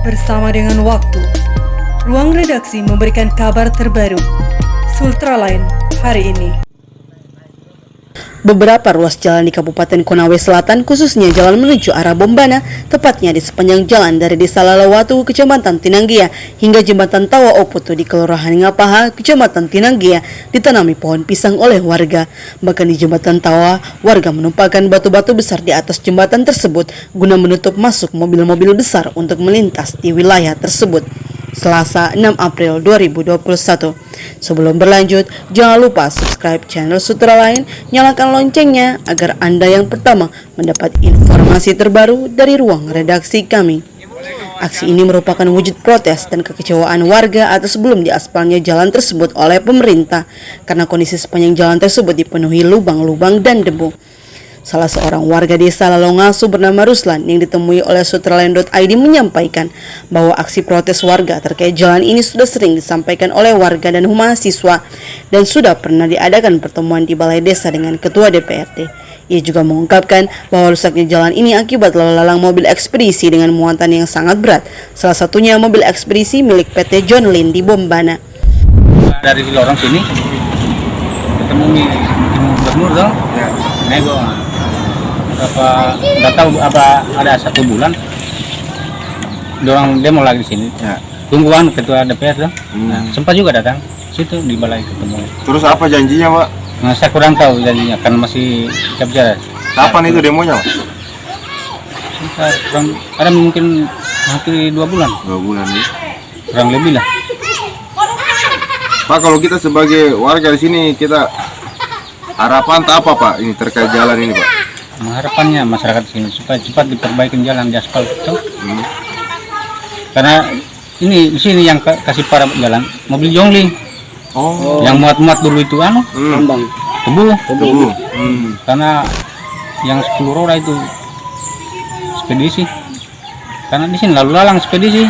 Bersama dengan waktu, ruang redaksi memberikan kabar terbaru. Sultraline hari ini. Beberapa ruas jalan di Kabupaten Konawe Selatan, khususnya jalan menuju arah Bombana, tepatnya di sepanjang jalan dari Desa Lalawatu, Kecamatan Tinanggia, hingga Jembatan Tawa Oputu di Kelurahan Ngapaha, Kecamatan Tinanggia, ditanami pohon pisang oleh warga. Bahkan di Jembatan Tawa, warga menumpahkan batu-batu besar di atas jembatan tersebut guna menutup masuk mobil-mobil besar untuk melintas di wilayah tersebut. Selasa 6 April 2021. Sebelum berlanjut, jangan lupa subscribe channel Sultraline, nyalakan loncengnya agar Anda yang pertama mendapat informasi terbaru dari ruang redaksi kami. Aksi ini merupakan wujud protes dan kekecewaan warga atas belum diaspalnya jalan tersebut oleh pemerintah karena kondisi sepanjang jalan tersebut dipenuhi lubang-lubang dan debu. Salah seorang warga desa Lalongasu bernama Ruslan yang ditemui oleh Sultraline.id menyampaikan bahwa aksi protes warga terkait jalan ini sudah sering disampaikan oleh warga dan mahasiswa dan sudah pernah diadakan pertemuan di balai desa dengan ketua DPRD. Ia juga mengungkapkan bahwa rusaknya jalan ini akibat lalu lalang mobil ekspedisi dengan muatan yang sangat berat, salah satunya mobil ekspedisi milik PT John Lynn di Bombana. Dari lorong sini ketemu gubernur dong, nego nggak tahu apa ada 1 bulan dorang demo lagi di sini. Tungguan ketua DPR dong. Nah, sempat juga datang situ di balai ketemu. Terus apa janjinya, Pak? Nah, saya kurang tahu janjinya kan masih bicara. Kapan itu demonya, Pak? Kurang, ada mungkin hampir 2 bulan. 2 bulan ya. Kurang lebih lah. Pak, kalau kita sebagai warga di sini, kita harapan apa, Pak, ini terkait jalan ini, Pak? Harapannya masyarakat sini supaya cepat diperbaiki jalan di aspal itu. Karena ini di sini yang kasih parah jalan mobil jongling. Oh. Yang muat-muat dulu itu tebu. Karena yang 10 roda itu ekspedisi. Karena di sini lalu lalang ekspedisi.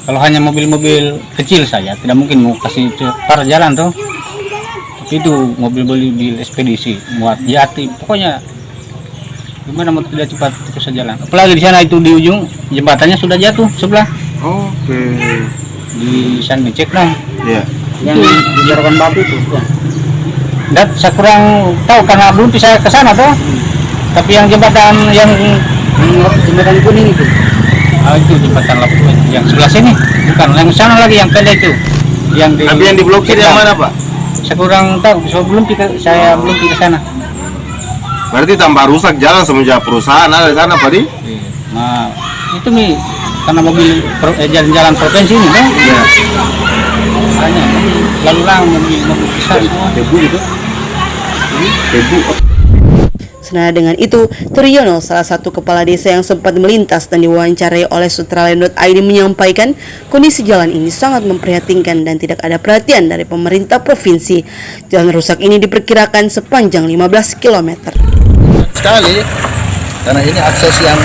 Kalau hanya mobil-mobil kecil saja tidak mungkin mau kasih parah jalan tuh. Itu mobil-mobil ekspedisi muat jati, pokoknya gimana mau tidak cepat terus jalan. Apalagi di sana itu di ujung jembatannya sudah jatuh sebelah. Oke. Di sana dicek dong. Iya. Yang dijarakan batu itu. Dan saya kurang tahu karena belum bisa ke sana tuh. Tapi yang jembatan jembatan kuning itu. Itu jembatan Lapu yang sebelah sini, bukan yang sana lagi yang pendek itu. Tapi yang diblokir yang mana, Pak? Saya kurang tahu, saya belum pergi ke sana. Berarti tambah rusak jalan semenjak perusahaan ada di sana, Pak? Nah, itu nih karena mobil jalan-jalan provinsi ini kan? Iya. Hanya lalu lalang mobil besar semua. Debu itu. Debu. Senada dengan itu, Triyono, salah satu kepala desa yang sempat melintas dan diwawancarai oleh Sultraline.id menyampaikan kondisi jalan ini sangat memprihatinkan dan tidak ada perhatian dari pemerintah provinsi. Jalan rusak ini diperkirakan sepanjang 15 km. Sekali, karena ini akses yang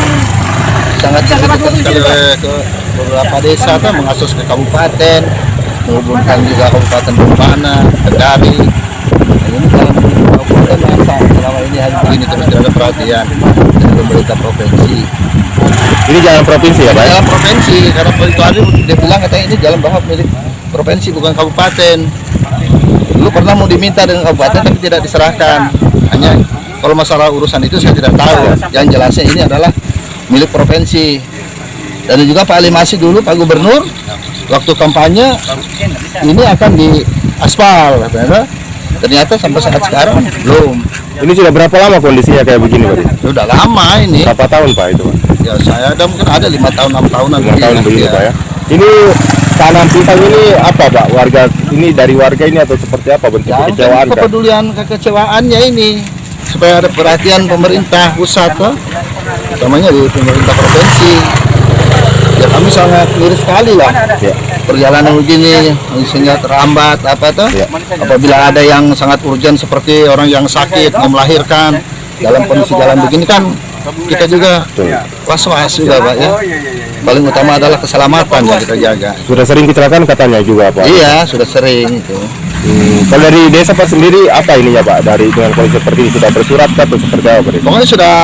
sangat dibutuhkan sekali ke beberapa desa, mengakses ke kabupaten, menghubungkan juga Kabupaten Bombana, Kendari. Ini dalam kabupaten masa selama ini hanya begini terus tidak ada perhatian dari pemerintah provinsi. Ini jalan provinsi ya, Pak? Jalan provinsi, karena itu hari dia bilang katanya ini jalan bahwa milik provinsi bukan kabupaten. Dulu pernah mau diminta dengan kabupaten tapi tidak diserahkan. Hanya kalau masalah urusan itu saya tidak tahu. Yang jelasnya ini adalah milik provinsi. Dan juga Pak Alimasi dulu Pak Gubernur waktu kampanye ini akan di aspal, ternyata sampai saat sekarang belum. Ini sudah berapa lama kondisinya kayak begini, Pak? Sudah lama ini. Berapa tahun, Pak, itu, Pak? Ya saya ada mungkin ada 5 tahun 6 tahunan. 5 tahun begini, Pak, ya. Ini tanam pisang ini apa, Pak? Warga ini dari warga ini atau seperti apa bentuk kekecewaan? Kepedulian kekecewaannya ini supaya ada perhatian pemerintah pusat, utamanya di pemerintah provinsi. Ya kami sangat miris sekali lah. Ya. Perjalanan begini sehingga terhambat apabila ada yang sangat urgent seperti orang yang sakit mau melahirkan dalam kondisi jalan begini kan kita juga was-was juga, Pak, ya. Paling utama adalah keselamatan yang kita jaga. Sudah sering kecelakaan katanya juga, Pak? Iya, sudah sering itu. Kalau dari desa Pak sendiri apa ini ya Pak? Dari dengan kondisi seperti ini sudah bersurat atau seperti apa Pak? Pokoknya sudah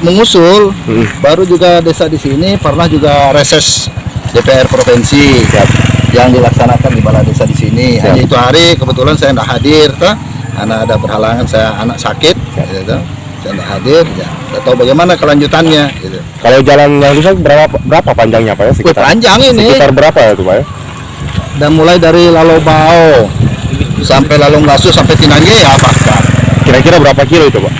mengusul. Hmm. Baru juga desa di sini pernah juga reses DPR provinsi yang dilaksanakan di balai desa di sini. Siap. Hanya itu hari kebetulan saya tidak hadir, karena ada berhalangan, saya anak sakit, gitu. Saya tidak hadir, ya. Tidak tahu bagaimana kelanjutannya. Gitu. Kalau jalan yang rusak berapa panjangnya Pak ya? Panjang ini. Sekitar berapa ya itu Pak ya? Dan mulai dari Lalobao sampai Lalong Lasu sampai Tinangge ya bahkan. Kira-kira berapa kilo itu Pak?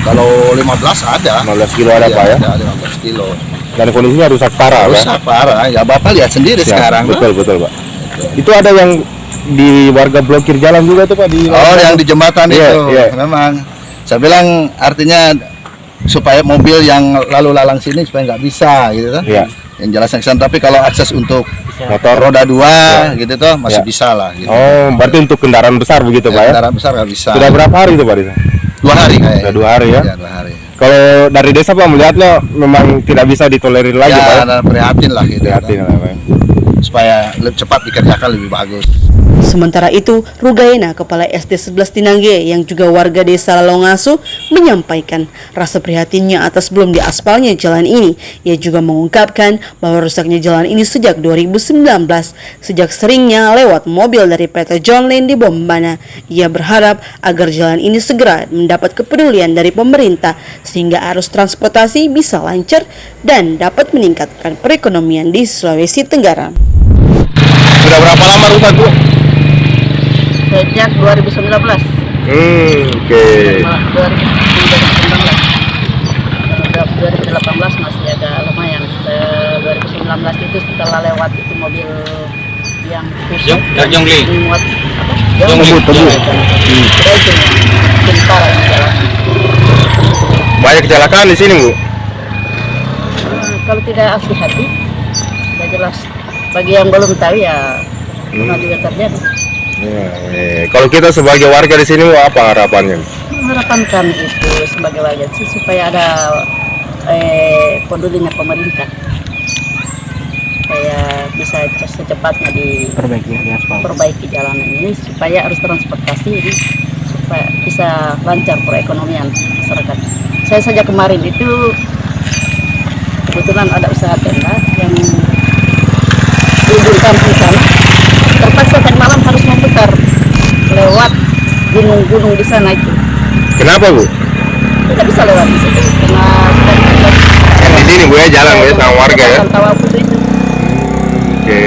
Kalau 15 ada. 15 kilo ada Iya, Pak ya? Ada 15 kilo. Dan kondisinya rusak parah Pak? Rusak parah. Ya Bapak lihat sendiri Siap, sekarang. betul Pak. Itu ada yang di warga blokir jalan juga tuh Pak di Yang di jembatan Iya, itu. iya. Memang. Saya bilang artinya supaya mobil yang lalu lalang sini supaya nggak bisa gitu kan. Iya. Yang jelas yang tapi kalau akses untuk motor roda 2 gitu tuh masih Iya. bisa lah gitu. Oh, berarti untuk kendaraan besar begitu Pak ya? Kendaraan besar nggak bisa. Sudah berapa hari itu Pak di sana? 2 hari kayaknya. Sudah 2 hari ya? Iya, 2 hari. Kalau dari desa Pak melihatnya memang tidak bisa ditolerir lagi Pak ya? Ya, prihatin lah gitu. Prihatin lah Pak ya? Supaya lebih cepat dikerjakan lebih bagus. Sementara itu, Rugaena, Kepala SD 11 Tinangge yang juga warga desa Lalongasu menyampaikan rasa prihatinnya atas belum diaspalnya jalan ini. Ia juga mengungkapkan bahwa rusaknya jalan ini sejak 2019, sejak seringnya lewat mobil dari PT John Lane di Bombana. Ia berharap agar jalan ini segera mendapat kepedulian dari pemerintah sehingga arus transportasi bisa lancar dan dapat meningkatkan perekonomian di Sulawesi Tenggara. Sudah berapa lama rusak Bu? Sejak 2019. Oke. 2018 masih agak lumayan. 2019 itu setelah lewat itu mobil yang tusuk Jongli. muat apa? Jongli. Sudah itu pintar yang jalan. Banyak kecelakaan di sini Bu? Kalau tidak hati-hati, sudah jelas. Bagi yang belum tahu ya pernah juga terjadi. Kalau kita sebagai warga di sini apa harapannya? Harapan kami itu sebagai warga sih supaya ada pedulinya pemerintah supaya bisa secepatnya diperbaiki jalanan ini supaya arus transportasi ini supaya bisa lancar perekonomian masyarakat. Saya saja kemarin itu kebetulan ada usaha tenda yang di ujung kampung sana, terpaksa tadi malam harus memutar lewat gunung-gunung di sana itu. Kenapa Bu? Tidak bisa lewat di situ karena Kan di sini Bu ya jalan ya sama warga ya? Tawa Putu itu. Oke.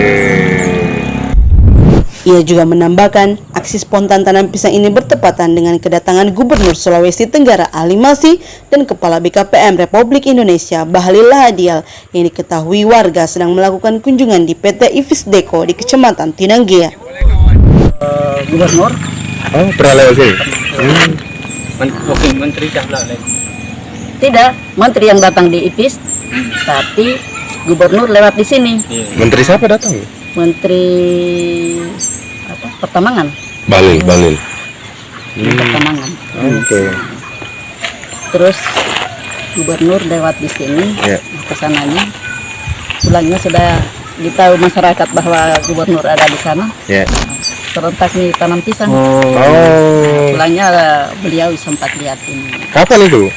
Ia juga menambahkan aksi spontan tanam pisang ini bertepatan dengan kedatangan Gubernur Sulawesi Tenggara Ali Masih dan Kepala BKPM Republik Indonesia Bahlil Lahadial yang diketahui warga sedang melakukan kunjungan di PT Ivis Deko di Kecamatan Tinangge. Gubernur Oh, pernah lewat sini? Menteri Cahla tidak, menteri yang datang di IPIS, tapi gubernur lewat di sini. Menteri siapa datang? Menteri apa? Pertambangan. Bahlil. Pertambangan. Oke. Terus gubernur lewat di sini, Ya. kesananya, pulangnya sudah ditahu masyarakat bahwa gubernur ada di sana. Ya. Serentak nih tanam pisang. Oh. Pulangnya beliau sempat lihat ini Kapan itu?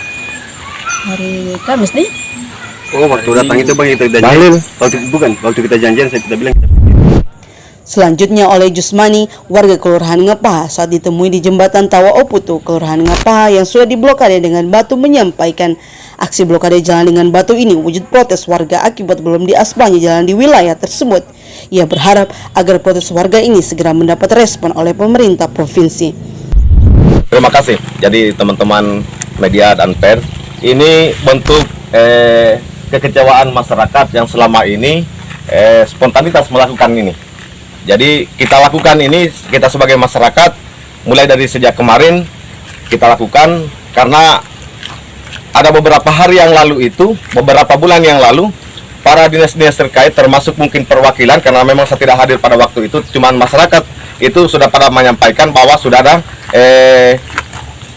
hari Kamis nih. Oh, waktu datang itu Bang, itu Bahlil. waktu kita janjian saya kita bilang Selanjutnya oleh Jusmani, warga Kelurahan Ngapaha saat ditemui di jembatan Tawa Oputu, Kelurahan Ngapaha yang sudah diblokade dengan batu menyampaikan aksi blokade jalan dengan batu ini wujud protes warga akibat belum diaspalnya jalan di wilayah tersebut. Ia berharap agar protes warga ini segera mendapat respon oleh pemerintah provinsi. Terima kasih. Jadi teman-teman media dan pers, ini bentuk kekecewaan masyarakat yang selama ini spontanitas melakukan ini. Jadi kita lakukan ini, kita sebagai masyarakat mulai dari sejak kemarin kita lakukan karena ada beberapa hari yang lalu itu, beberapa bulan yang lalu, para dinas-dinas terkait termasuk mungkin perwakilan karena memang saya tidak hadir pada waktu itu, cuman masyarakat itu sudah pada menyampaikan bahwa sudah ada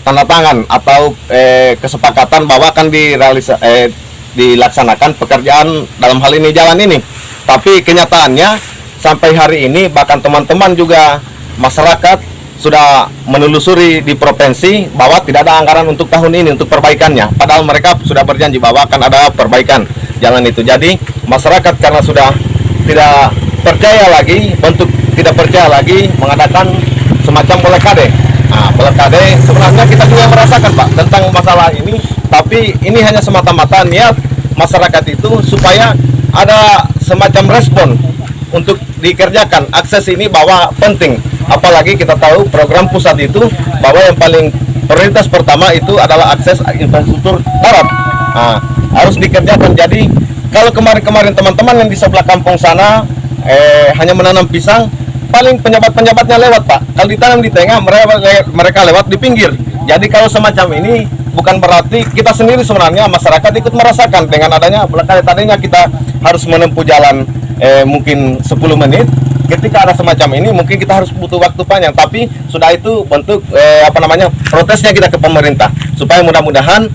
tanda tangan atau kesepakatan bahwa akan dilaksanakan pekerjaan dalam hal ini jalan ini. Tapi kenyataannya sampai hari ini bahkan teman-teman juga masyarakat sudah menelusuri di provinsi bahwa tidak ada anggaran untuk tahun ini untuk perbaikannya. Padahal mereka sudah berjanji bahwa akan ada perbaikan jalan itu. Jadi masyarakat karena sudah tidak percaya lagi, bentuk tidak percaya lagi, mengadakan semacam blokade. Nah, blokade sebenarnya kita juga merasakan Pak tentang masalah ini, tapi ini hanya semata-mata niat masyarakat itu supaya ada semacam respon untuk dikerjakan akses ini bahwa penting. Apalagi kita tahu program pusat itu bahwa yang paling prioritas pertama itu adalah akses infrastruktur darat. Nah, harus dikerjakan. Jadi kalau kemarin-kemarin teman-teman yang di sebelah kampung sana hanya menanam pisang, paling penjabat-penjabatnya lewat Pak. Kalau ditanam di tengah, mereka lewat di pinggir. Jadi kalau semacam ini bukan berarti kita sendiri sebenarnya masyarakat ikut merasakan dengan adanya blokade. Tadinya kita harus menempuh jalan mungkin 10 menit. Ketika ada semacam ini mungkin kita harus butuh waktu panjang, tapi sudah itu bentuk protesnya kita ke pemerintah supaya mudah-mudahan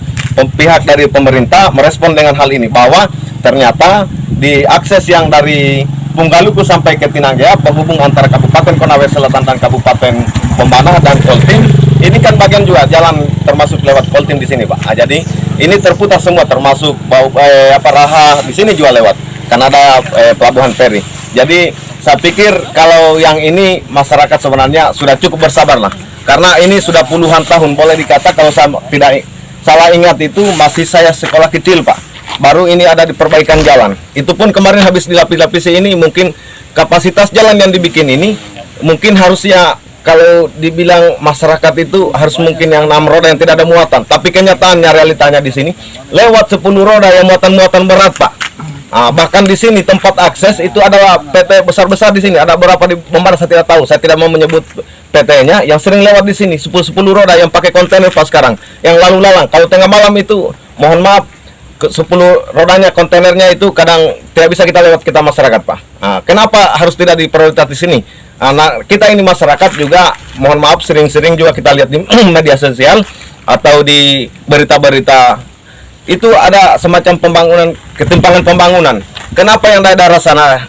pihak dari pemerintah merespon dengan hal ini bahwa ternyata di akses yang dari Punggaluku sampai ke Tinanggea penghubung antara Kabupaten Konawe Selatan dan Kabupaten Bombana dan Koltim ini kan bagian juga jalan termasuk lewat Koltim di sini Pak. Nah, jadi ini terputar semua termasuk Raha di sini juga lewat karena ada pelabuhan feri. Jadi saya pikir kalau yang ini masyarakat sebenarnya sudah cukup bersabar lah. Karena ini sudah puluhan tahun, boleh dikata kalau saya tidak salah ingat itu masih saya sekolah kecil Pak. Baru ini ada di perbaikan jalan. Itu pun kemarin habis dilapis-lapisi ini mungkin kapasitas jalan yang dibikin ini mungkin harusnya kalau dibilang masyarakat itu harus mungkin yang 6 roda yang tidak ada muatan. Tapi kenyataannya realitanya di sini lewat 10 roda yang muatan-muatan berat Pak. Nah, bahkan di sini tempat akses itu adalah PT besar-besar di sini. Ada berapa di Bombana saya tidak tahu. Saya tidak mau menyebut PT-nya yang sering lewat di sini 10 roda yang pakai kontainer pas sekarang. Yang lalu lalang. Kalau tengah malam itu mohon maaf 10 rodanya kontainernya itu kadang tidak bisa kita lewat kita masyarakat Pak. Nah, kenapa harus tidak diprioritas di sini? Nah, kita ini masyarakat juga mohon maaf sering-sering juga kita lihat di media sosial atau di berita-berita itu ada semacam pembangunan, ketimpangan pembangunan. Kenapa yang daerah sana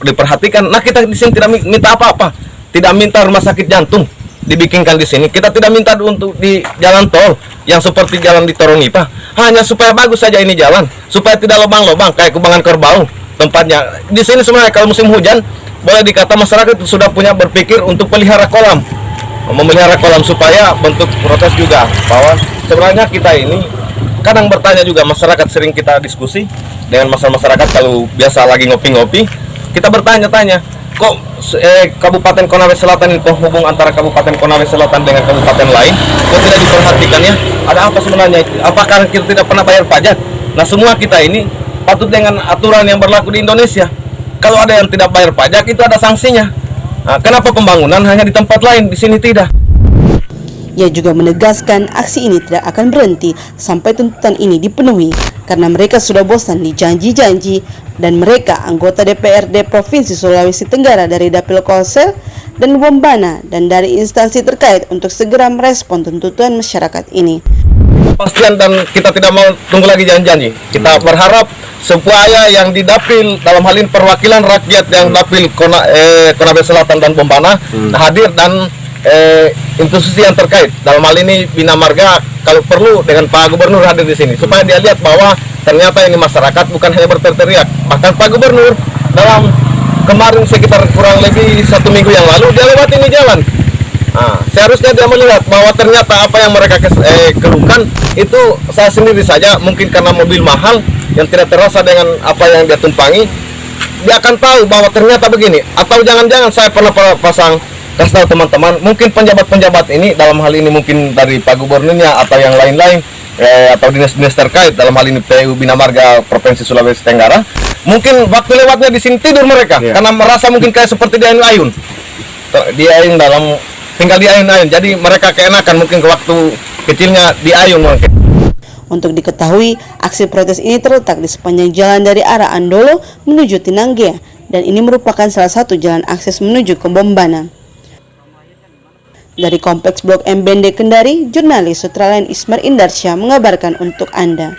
diperhatikan? Nah, kita di sini tidak minta apa-apa, tidak minta rumah sakit jantung dibikinkan di sini. Kita tidak minta untuk di jalan tol yang seperti jalan di Toronipa, hanya supaya bagus saja ini jalan, supaya tidak lubang-lubang kayak Kubangan Kerbau tempatnya. Di sini sebenarnya kalau musim hujan boleh dikata masyarakat sudah punya berpikir untuk pelihara kolam, memelihara kolam supaya bentuk protes juga bahwa sebenarnya kita ini kadang bertanya juga masyarakat sering kita diskusi dengan masyarakat kalau biasa lagi ngopi-ngopi kita bertanya-tanya kok Kabupaten Konawe Selatan ini penghubung antara Kabupaten Konawe Selatan dengan kabupaten lain kok tidak diperhatikan ya, ada apa sebenarnya, apakah kita tidak pernah bayar pajak? Nah semua kita ini patut dengan aturan yang berlaku di Indonesia, kalau ada yang tidak bayar pajak itu ada sanksinya. Nah, kenapa pembangunan hanya di tempat lain, di sini tidak? Ia juga menegaskan aksi ini tidak akan berhenti sampai tuntutan ini dipenuhi karena mereka sudah bosan dijanji-janji dan mereka anggota DPRD Provinsi Sulawesi Tenggara dari Dapil Kolsel dan Bombana dan dari instansi terkait untuk segera merespon tuntutan masyarakat ini. Pastian dan kita tidak mau tunggu lagi janji-janji. Kita berharap supaya yang di Dapil dalam hal ini perwakilan rakyat yang Dapil Konawe Selatan dan Bombana hadir dan institusi yang terkait dalam hal ini Bina Marga kalau perlu dengan Pak Gubernur hadir di sini supaya dia lihat bahwa ternyata ini masyarakat bukan hanya berteriak. Bahkan Pak Gubernur dalam kemarin sekitar kurang lebih 1 minggu yang lalu dia lewat ini jalan. Nah, seharusnya dia melihat bahwa ternyata apa yang mereka keluhkan itu saya sendiri saja mungkin karena mobil mahal yang tidak terasa dengan apa yang dia tumpangi, dia akan tahu bahwa ternyata begini. Atau jangan-jangan saya pernah pasang kasih tahu teman-teman, mungkin penjabat-penjabat ini dalam hal ini mungkin dari Pak Gubernurnya atau yang lain-lain atau dinas-dinas terkait dalam hal ini PU Bina Marga Provinsi Sulawesi Tenggara, mungkin waktu lewatnya di sini tidur mereka karena merasa mungkin kayak seperti di ayun-ayun, tinggal di ayun-ayun, jadi mereka keenakan mungkin ke waktu kecilnya di ayun mungkin. Untuk diketahui, aksi protes ini terletak di sepanjang jalan dari arah Andolo menuju Tinanggea dan ini merupakan salah satu jalan akses menuju ke Bombana. Dari Kompleks Blok M Bende Kendari, jurnalis Sutralain Ismar Indarsya mengabarkan untuk Anda.